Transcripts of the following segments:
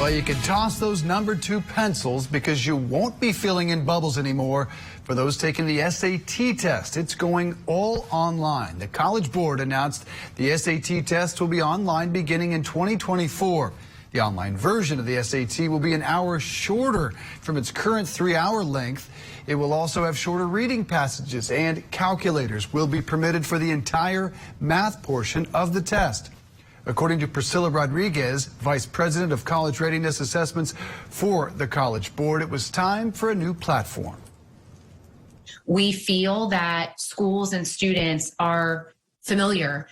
Well, you can toss those number 2 pencils because you won't be filling in bubbles anymore for those taking the SAT test. It's going all online. The College Board announced the SAT test will be online beginning in 2024. The online version of the SAT will be an hour shorter from its current 3-hour length. It will also have shorter reading passages, and calculators will be permitted for the entire math portion of the test. According to PRISCILLA Rodriguez, Vice President of College Readiness Assessments for the College Board, it was time for a new platform. We feel that schools and students are familiar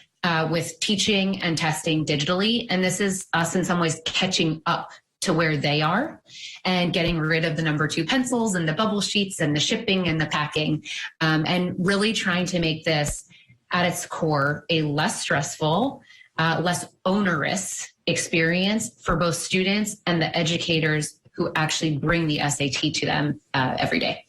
with teaching and testing digitally, and this is us in some ways catching up to where they are and getting rid of the number 2 pencils and the bubble sheets and the shipping and the packing, and really trying to make this at its core a less stressful, less onerous experience for both students and the educators who actually bring the SAT to them every day.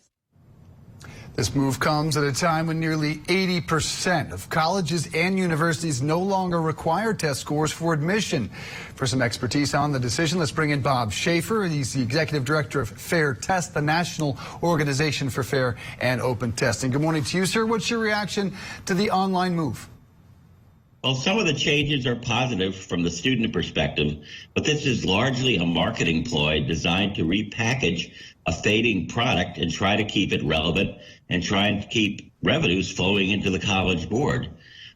This move comes at a time when nearly 80% of colleges and universities no longer require test scores for admission. For some expertise on the decision, let's bring in Bob SCHAEFFER. He's the Executive Director of Fair Test, the National Organization for Fair and Open Testing. Good morning to you, sir. What's your reaction to the online move? Well, some of the changes are positive from the student perspective, but this is largely a marketing ploy designed to repackage a fading product and try to keep it relevant and try and keep revenues flowing into the College Board.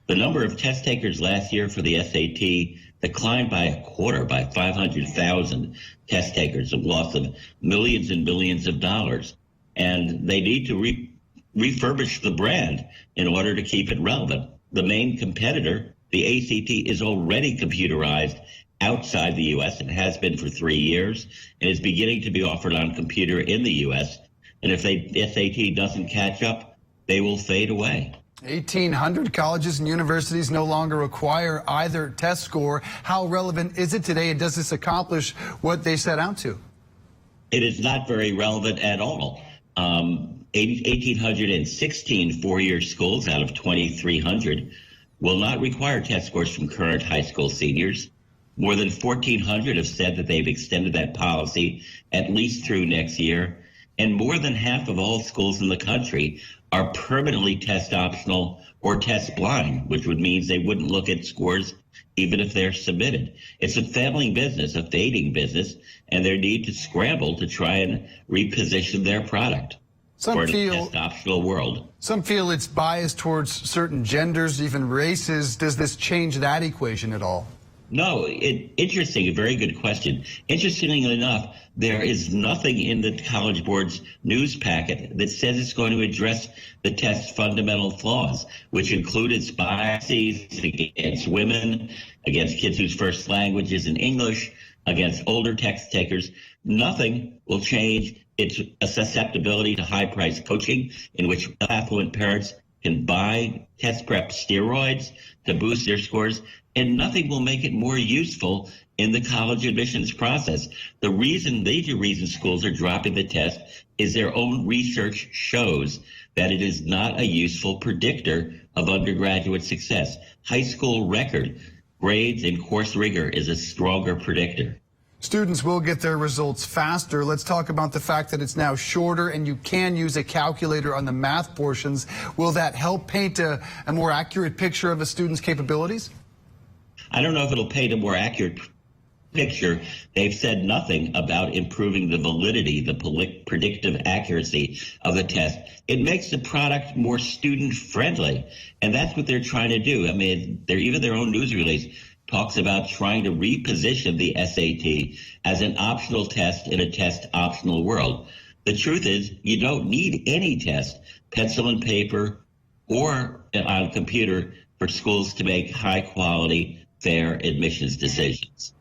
The number of test takers last year for the SAT declined by a quarter, by 500,000 test takers, a loss of millions and billions of dollars. And they need to refurbish the brand in order to keep it relevant. The main competitor, the ACT, is already computerized outside the U.S. and has been for 3 years, and is beginning to be offered on computer in the U.S. And if the SAT doesn't catch up, they will fade away. 1,800 colleges and universities no longer require either test score. How relevant is it today, and does this accomplish what they set out to? It is not very relevant at all. 1,816 four-year schools out of 2,300 will not require test scores from current high school seniors. More than 1,400 have said that they've extended that policy at least through next year. And more than half of all schools in the country are permanently test optional or test blind, which would mean they wouldn't look at scores even if they're submitted. It's a failing business, a fading business, and they need to scramble to try and reposition their product for the test optional world. Some feel it's biased towards certain genders, even races. Does this change that equation at all? No, interesting, a very good question. Interestingly enough, there is nothing in the College Board's news packet that says it's going to address the test's fundamental flaws, which include its biases against women, against kids whose first language isn't English, against older test takers. Nothing will change its susceptibility to high-priced coaching, in which affluent parents can buy test prep steroids to boost their scores, and nothing will make it more useful in the college admissions process. The major reason schools are dropping the test is their own research shows that it is not a useful predictor of undergraduate success. High school record, grades, and course rigor is a stronger predictor. Students will get their results faster. Let's talk about the fact that it's now shorter and you can use a calculator on the math portions. Will that help paint a more accurate picture of a student's capabilities? I don't know if it'll paint a more accurate picture. They've said nothing about improving the validity, the predictive accuracy of the test. It makes the product more student-friendly, and that's what they're trying to do. I mean, even their own news release talks about trying to reposition the SAT as an optional test in a test-optional world. The truth is, you don't need any test, pencil and paper, or on computer, for schools to make high-quality, fair admissions decisions.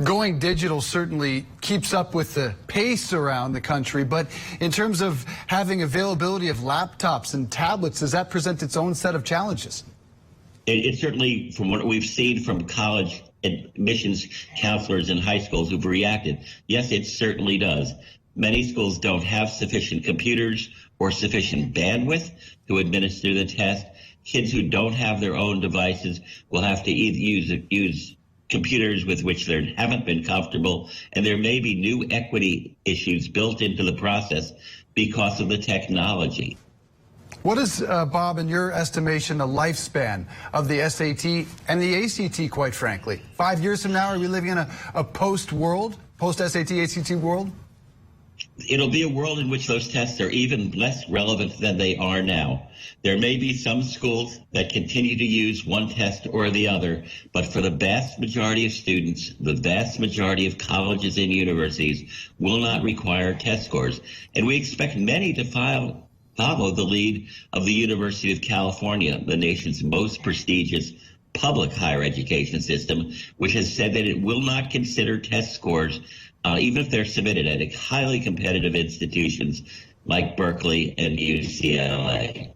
Going digital certainly keeps up with the pace around the country, but in terms of having availability of laptops and tablets, does that present its own set of challenges? It certainly, from what we've seen from college admissions counselors in high schools who've reacted, yes, it certainly does. Many schools don't have sufficient computers or sufficient bandwidth to administer the test. Kids who don't have their own devices will have to either use computers with which they haven't been comfortable, and there may be new equity issues built into the process because of the technology. What is, Bob, in your estimation, the lifespan of the SAT and the ACT, quite frankly? 5 years from now, are we living in a post-world, post-SAT, ACT world? It'll be a world in which those tests are even less relevant than they are now. There may be some schools that continue to use one test or the other, but for the vast majority of students, the vast majority of colleges and universities will not require test scores. And we expect many to follow the lead of the University of California, the nation's most prestigious public higher education system, which has said that it will not consider test scores even if they're submitted at highly competitive institutions like Berkeley and UCLA.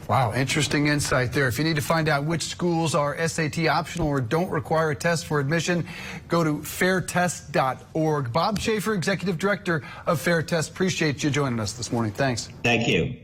Wow, interesting insight there. If you need to find out which schools are SAT optional or don't require a test for admission, go to fairtest.org. Bob SCHAEFFER, Executive Director of Fair Test, appreciate you joining us this morning. Thanks. Thank you.